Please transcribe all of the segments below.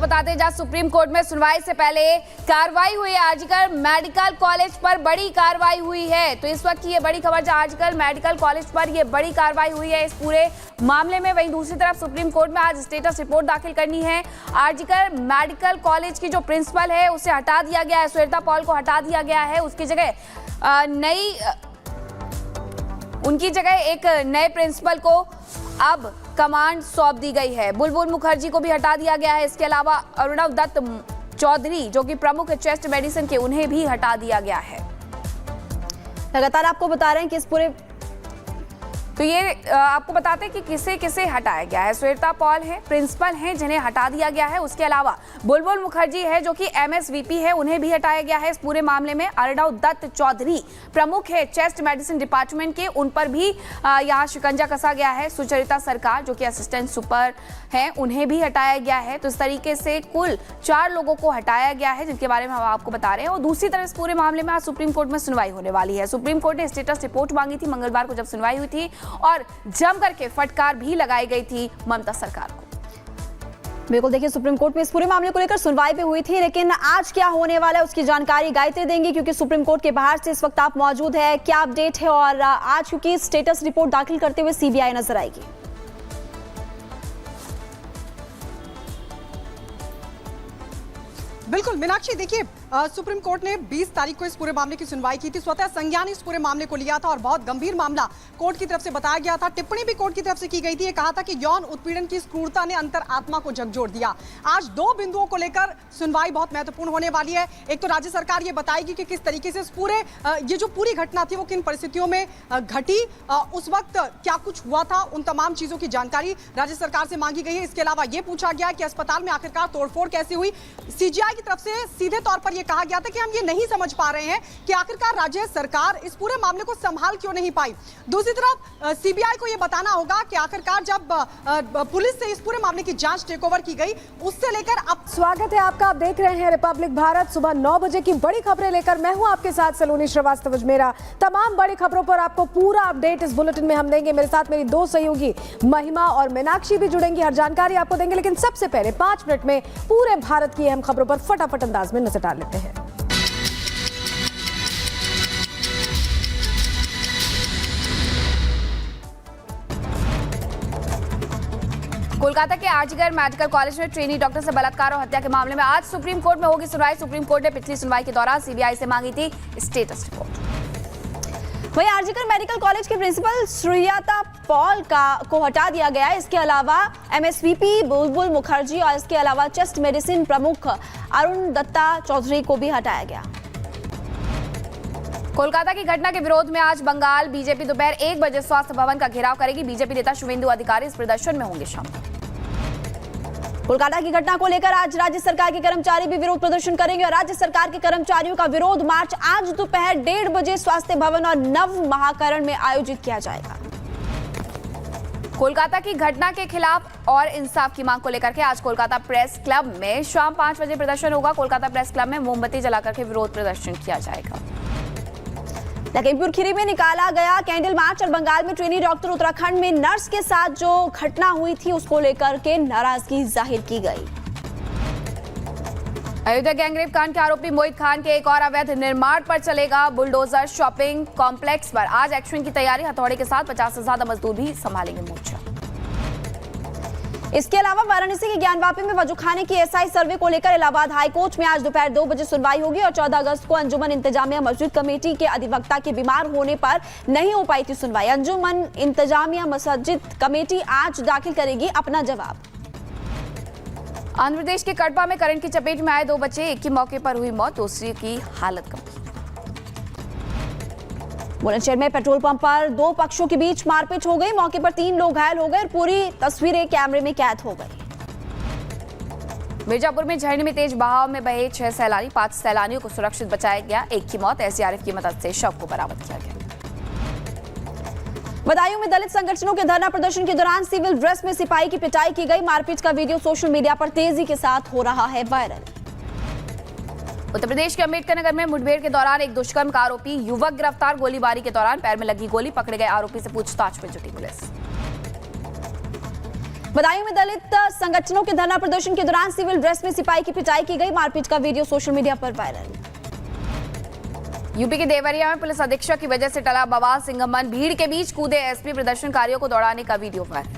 बताते हैं, जहां सुप्रीम कोर्ट में सुनवाई से पहले कार्रवाई हुई है। आजकल मेडिकल कॉलेज पर बड़ी कार्रवाई हुई है। तो इस वक्त की ये बड़ी खबर, जहां आजकल मेडिकल कॉलेज पर ये बड़ी कार्रवाई हुई है इस पूरे मामले में। वहीं दूसरी तरफ सुप्रीम कोर्ट में आज स्टेटस रिपोर्ट दाखिल करनी है। आजकल मेडिकल कॉलेज की जो प्रिंसिपल है उसे हटा दिया गया है, श्वेता पॉल को हटा दिया गया है। उसकी जगह उनकी जगह एक नए प्रिंसिपल को अब कमांड सौंप दी गई है। बुलबुल मुखर्जी को भी हटा दिया गया है। इसके अलावा अर्णव दत्त चौधरी जो कि प्रमुख चेस्ट मेडिसिन के, उन्हें भी हटा दिया गया है। लगातार आपको बता रहे हैं कि इस पूरे तो ये आपको बताते हैं कि किसे किसे हटाया गया है। श्वेता पॉल है, प्रिंसिपल हैं जिन्हें हटा दिया गया है। उसके अलावा बुलबुल मुखर्जी है जो कि एमएसवीपी है, उन्हें भी हटाया गया है इस पूरे मामले में। अर्णव दत्त चौधरी प्रमुख है चेस्ट मेडिसिन डिपार्टमेंट के, उन पर भी यहाँ शिकंजा कसा गया है। सुचरिता सरकार जो कि असिस्टेंट सुपर हैं, उन्हें भी हटाया गया है। तो इस तरीके से कुल 4 लोगों को हटाया गया है, जिनके बारे में हम आपको बता रहे हैं। और दूसरी तरफ इस पूरे मामले में आज सुप्रीम कोर्ट में सुनवाई होने वाली है। सुप्रीम कोर्ट ने स्टेटस रिपोर्ट मांगी थी मंगलवार को जब सुनवाई हुई थी, और जम करके फटकार भी लगाई गई थी ममता सरकार को। बिल्कुल, देखिए सुप्रीम कोर्ट में इस पूरे मामले को लेकर सुनवाई पे हुई थी, लेकिन आज क्या होने वाला है उसकी जानकारी गायत्री देंगे, क्योंकि सुप्रीम कोर्ट के बाहर से इस वक्त आप मौजूद है। क्या अपडेट है? और आज क्योंकि स्टेटस रिपोर्ट दाखिल करते हुए सीबीआई नजर आएगी। बिल्कुल मीनाक्षी, देखिए सुप्रीम कोर्ट ने 20 तारीख को इस पूरे मामले की सुनवाई की थी। स्वतः संज्ञान इस पूरे मामले को लिया था और बहुत गंभीर मामला कोर्ट की तरफ से बताया गया था। टिप्पणी भी कोर्ट की तरफ से की गई थी। ये कहा था कि यौन उत्पीड़न की क्रूरता ने अंतर आत्मा को झकझोर दिया। आज 2 बिंदुओं को लेकर सुनवाई बहुत महत्वपूर्ण होने वाली है। एक तो राज्य सरकार ये बताएगी कि किस तरीके से इस पूरे ये जो पूरी घटना थी वो किन परिस्थितियों में घटी, उस वक्त क्या कुछ हुआ था, उन तमाम चीजों की जानकारी राज्य सरकार से मांगी गई है। इसके अलावा ये पूछा गया कि अस्पताल में आखिरकार तोड़फोड़ कैसे हुई। सीजीआई की तरफ से सीधे तौर पर यह कहा गया था कि हम ये नहीं समझ पा रहे हैं कि आखिरकार राज्य सरकार इस पूरे मामले को संभाल क्यों नहीं पाई। दूसरी तरफ सीबीआई को यह बताना होगा कि आखिरकार जब पुलिस से इस पूरे मामले की जांच टेकओवर की गई, उससे लेकर अब। स्वागत है आपका, आप देख रहे हैं रिपब्लिक भारत। सुबह 9 बजे की बड़ी खबरें लेकर मैं हूं आपके साथ सलोनी श्रीवास्तव अजमेरा। तमाम बड़ी खबरों पर आपको पूरा अपडेट इस बुलेटिन में हम देंगे। मेरे साथ मेरी 2 सहयोगी महिमा और मीनाक्षी भी जुड़ेंगी, हर जानकारी आपको देंगे। लेकिन सबसे पहले 5 मिनट में पूरे भारत की अहम खबरों पर फटाफट अंदाज में नजर डाल लेते हैं। कोलकाता के आजगर मेडिकल कॉलेज में ट्रेनी डॉक्टर से बलात्कार और हत्या के मामले में आज सुप्रीम कोर्ट में होगी सुनवाई। सुप्रीम कोर्ट ने पिछली सुनवाई के दौरान सीबीआई से मांगी थी स्टेटस रिपोर्ट। वहीं आरजीकर मेडिकल कॉलेज के प्रिंसिपल श्वेता पॉल को हटा दिया गया है। इसके अलावा एमएसवीपी बुलबुल मुखर्जी और इसके अलावा चेस्ट मेडिसिन प्रमुख अरुण दत्ता चौधरी को भी हटाया गया। कोलकाता की घटना के विरोध में आज बंगाल बीजेपी दोपहर 1 बजे स्वास्थ्य भवन का घेराव करेगी। बीजेपी नेता शुभेंदु अधिकारी इस प्रदर्शन में होंगे शामिल। कोलकाता की घटना को लेकर आज राज्य सरकार के कर्मचारी भी विरोध प्रदर्शन करेंगे और राज्य सरकार के कर्मचारियों का विरोध मार्च आज दोपहर 1:30 बजे स्वास्थ्य भवन और नव महाकरण में आयोजित किया जाएगा। कोलकाता की घटना के खिलाफ और इंसाफ की मांग को लेकर के आज कोलकाता प्रेस क्लब में शाम 5 बजे प्रदर्शन होगा। कोलकाता प्रेस क्लब में मोमबत्ती जलाकर के विरोध प्रदर्शन किया जाएगा। लखीमपुर खीरी में निकाला गया कैंडल मार्च और बंगाल में ट्रेनी डॉक्टर उत्तराखंड में नर्स के साथ जो घटना हुई थी उसको लेकर के नाराजगी जाहिर की गई। अयोध्या गैंगरेप कांड के आरोपी मोहित खान के एक और अवैध निर्माण पर चलेगा बुलडोजर। शॉपिंग कॉम्प्लेक्स पर आज एक्शन की तैयारी। हथौड़े के साथ 50 से ज्यादा मजदूर भी संभालेंगे मोर्चा। इसके अलावा वाराणसी के ज्ञानवापी में वजूखाने की एसआई सर्वे को लेकर इलाहाबाद हाईकोर्ट में आज दोपहर 2 बजे सुनवाई होगी और 14 अगस्त को अंजुमन इंतजामिया मस्जिद कमेटी के अधिवक्ता के बीमार होने पर नहीं हो पाई थी सुनवाई। अंजुमन इंतजामिया मस्जिद कमेटी आज दाखिल करेगी अपना जवाब। आंध्र प्रदेश के कड़पा में करंट की चपेट में आए 2 बच्चे, एक की मौके पर हुई मौत, दूसरी की हालत गंभीर। बुलंदशहर में पेट्रोल पंप पर 2 पक्षों के बीच मारपीट हो गई। मौके पर 3 लोग घायल हो गए और पूरी तस्वीरें कैमरे में कैद हो गई। मिर्जापुर में झरने में तेज बहाव में बहे 6 सैलानी, 5 सैलानियों को सुरक्षित बचाया गया। एक की मौत, एसडीआरएफ की मदद से शव को बरामद किया गया। बदायूं में दलित संगठनों के धरना प्रदर्शन के दौरान सिविल ड्रेस में सिपाही की पिटाई की गई। मारपीट का वीडियो सोशल मीडिया पर तेजी के साथ हो रहा है वायरल। उत्तर प्रदेश के अंबेडकर नगर में मुठभेड़ के दौरान एक दुष्कर्म का आरोपी युवक गिरफ्तार। गोलीबारी के दौरान पैर में लगी गोली, पकड़े गए आरोपी से पूछताछ में जुटी पुलिस। बदायूं में दलित संगठनों के धरना प्रदर्शन के दौरान सिविल ड्रेस में सिपाही की पिटाई की गई। मारपीट का वीडियो सोशल मीडिया पर वायरल। यूपी के देवरिया में पुलिस अधीक्षक की वजह से टला बवाल। सिंघमन भीड़ के बीच कूदे एसपी। प्रदर्शनकारियों को दौड़ाने का वीडियो वायरल।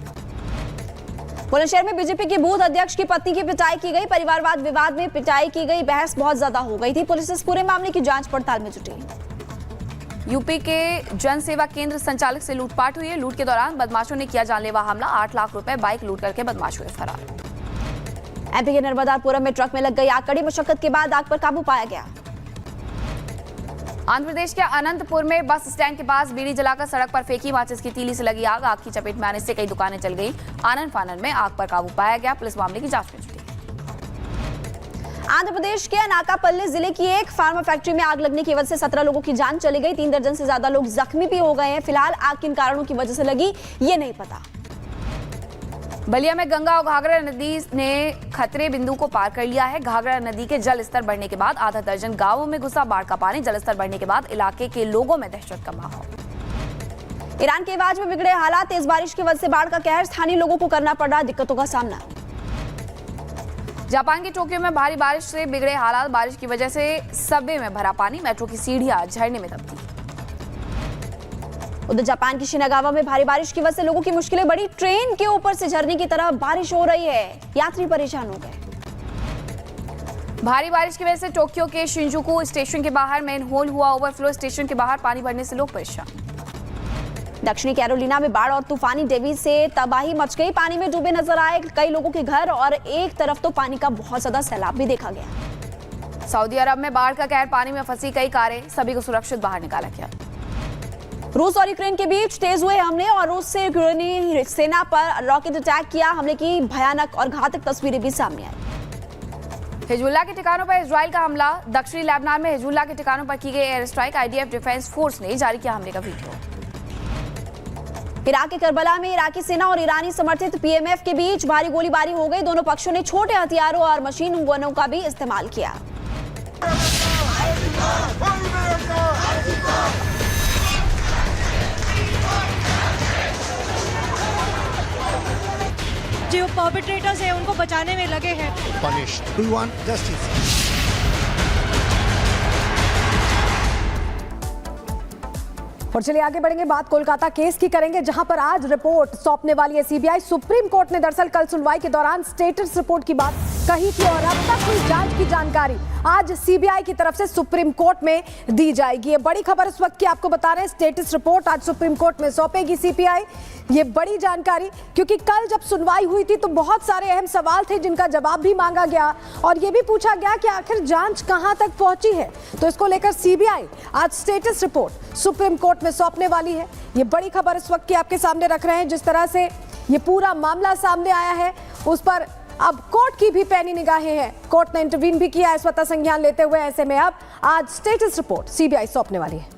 बुलंदशहर में बीजेपी के बूथ अध्यक्ष की पत्नी की पिटाई की गई। परिवारवाद विवाद में पिटाई की गई। बहस बहुत ज्यादा हो गई थी। पुलिस इस पूरे मामले की जांच पड़ताल में जुटी। यूपी के जन सेवा केंद्र संचालक से लूटपाट हुई है। लूट के दौरान बदमाशों ने किया जानलेवा हमला। 8 लाख रुपए बाइक लूट करके बदमाश हुए फरार। एमपी के नर्मदापुरम में ट्रक में लग गई आग। कड़ी मशक्कत के बाद आग पर काबू पाया गया। आंध्र प्रदेश के अनंतपुर में बस स्टैंड के पास बीड़ी जलाकर सड़क पर फेंकी माचिस की तीली से लगी आग। आग की चपेट में आने से कई दुकानें जल गई। आनन फानन में आग पर काबू पाया गया। पुलिस मामले की जांच में जुटी। आंध्र प्रदेश के अनाकापल्ली जिले की एक फार्मा फैक्ट्री में आग लगने की वजह से 17 लोगों की जान चली गई। 3 दर्जन से ज्यादा लोग जख्मी भी हो गए हैं। फिलहाल आग किन कारणों की वजह से लगी ये नहीं पता। बलिया में गंगा और घाघरा नदी ने खतरे बिंदु को पार कर लिया है। घाघरा नदी के जल स्तर बढ़ने के बाद आधा दर्जन गांवों में घुसा बाढ़ का पानी। जल स्तर बढ़ने के बाद इलाके के लोगों में दहशत का माहौल। ईरान के इवाज में बिगड़े हालात। तेज बारिश की वजह से बाढ़ का कहर। स्थानीय लोगों को करना पड़ रहा दिक्कतों का सामना। जापान के टोक्यो में भारी बारिश से बिगड़े हालात। बारिश की वजह से सबवे में भरा पानी। मेट्रो की सीढ़ियां झरने में तब्दील। उधर जापान की शिनागावा में भारी बारिश की वजह से लोगों की मुश्किलें बढ़ी। ट्रेन के ऊपर से झरने की तरह बारिश हो रही है। यात्री परेशान हो गए। भारी बारिश की वजह से टोक्यो के शिंजुकू स्टेशन के बाहर मैनहोल हुआ ओवरफ्लो। स्टेशन के बाहर पानी भरने से लोग परेशान। दक्षिणी कैरोलिना में बाढ़ और तूफानी डेवी से तबाही मच गई। पानी में डूबे नजर आए कई लोगों के घर और एक तरफ तो पानी का बहुत ज्यादा सैलाब भी देखा गया। सऊदी अरब में बाढ़ का कहर। पानी में फंसी कई कारें। सभी को सुरक्षित बाहर निकाला गया। रूस और यूक्रेन के बीच तेज हुए हमले और रूस से यूक्रेनी सेना पर रॉकेट अटैक किया। हमले की भयानक और घातक तस्वीरें भी सामने आई। हिजबुल्लाह के ठिकानों पर इजराइल का हमला। दक्षिणी लेबनान में हिजबुल्लाह के ठिकानों पर की गई air strike. IDF defence force ने जारी किया हमले का वीडियो। इराक के करबला में इराकी सेना और ईरानी समर्थित पीएमएफ के बीच भारी गोलीबारी हो गई। दोनों पक्षों ने छोटे हथियारों और मशीन गनों का भी इस्तेमाल किया। जो परपेट्रेटर्स हैं उनको बचाने में लगे हैं। punished. We want justice. और चलिए आगे बढ़ेंगे। बात कोलकाता केस की करेंगे जहां पर आज रिपोर्ट सौंपने वाली है सीबीआई। सुप्रीम कोर्ट ने दरअसल कल सुनवाई के दौरान स्टेटस रिपोर्ट की बात कही थी और अब तक हुई जांच की जानकारी आज सीबीआई की तरफ से सुप्रीम कोर्ट में दी जाएगी। ये बड़ी खबर इस वक्त की आपको बता रहे हैं। स्टेटस रिपोर्ट आज सुप्रीम कोर्ट में सौंपेगी सीबीआई। ये बड़ी जानकारी क्योंकि कल जब सुनवाई हुई थी तो बहुत सारे अहम सवाल थे जिनका जवाब भी मांगा गया और ये भी पूछा गया कि आखिर जांच कहां तक पहुंची है। तो इसको लेकर सीबीआई आज स्टेटस रिपोर्ट सुप्रीम कोर्ट में सौंपने वाली है। ये बड़ी खबर इस वक्त की आपके सामने रख रहे हैं। जिस तरह से ये पूरा मामला सामने आया है उस पर अब कोर्ट की भी पैनी निगाहें हैं। कोर्ट ने इंटरवीन भी किया है स्वतः संज्ञान लेते हुए। ऐसे में अब आज स्टेटस रिपोर्ट सीबीआई सौंपने वाली है।